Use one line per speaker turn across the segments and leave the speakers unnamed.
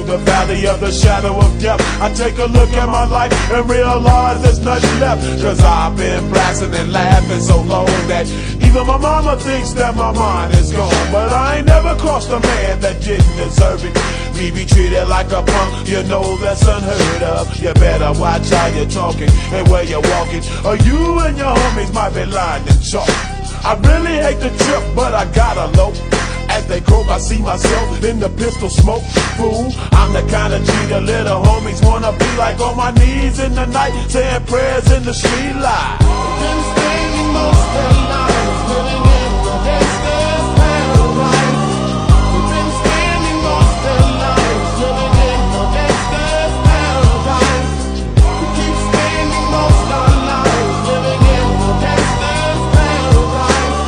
the valley of the shadow of death, I take a look at my life and realize there's nothing left. Cause I've been blasting and laughing so long that even my mama thinks that my mind is gone. But I ain't never crossed a man that didn't deserve it. Me be treated like a punk, you know that's unheard of. You better watch how you're talking and where you're walking, or you and your homies might be lying in chalk. I really hate the trip, but I gotta low. As they croak, I see myself in the pistol smoke. Fool, I'm the kind of G the little homies wanna be like, on my knees in the night, saying prayers in the street light.
Been spending most of their lives living in the gangster's paradise. We've been spending most of their lives living in the gangster's paradise. We keep spending most of our lives living in the gangster's paradise.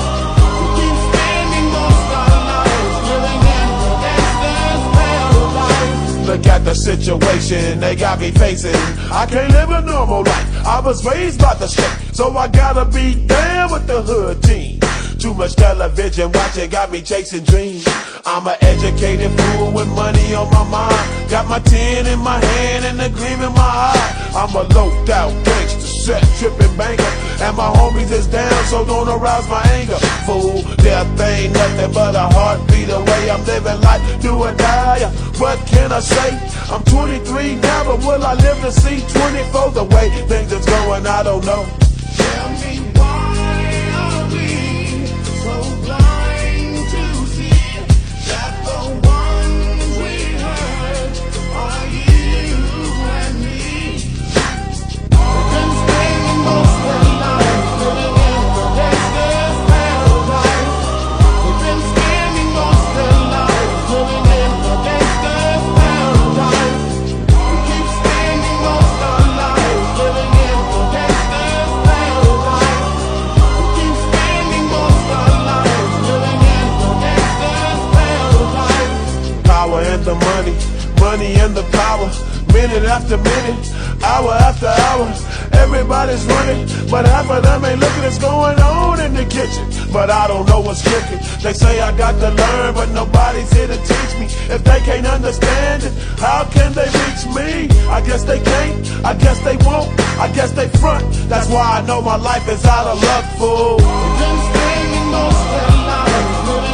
We keep spending most of our lives living in the gangster's paradise.
Look at the situation they got me facing. I can't live a normal life. I was raised by the state, so I gotta be down with the hood team. Too much television watching got me chasing dreams. I'm an educated fool with money on my mind. Got my tin in my hand and a gleam in my eye. I'm a loped out gangster, set tripping banker, and my homies is down, so don't arouse my anger. Fool, death ain't nothing but a heartbeat away. I'm living life, do or die. What can I say? I'm 23 now, but will I live to see 24? The way things is going, I don't know.
Tell me why are we so blind to see that the ones we hurt are you and me? We've been spending most of our lives living in the gangster's paradise. We've been spending most of our lives living in the gangster's paradise. We keep spending most of our lives living in the gangster's paradise. We keep spending most of our lives living in the gangster's paradise.
Power and the money, money and the power. Minute after minute, hour after hour, everybody's running, but half of them ain't looking what's going on in the kitchen. But I don't know what's cooking. They say I got to learn, but nobody's here to teach me. If they can't understand it, how can they reach me? I guess they can't, I guess they won't, I guess they front. That's why I know my life is out of luck, fool.
We've been spending most of our lives living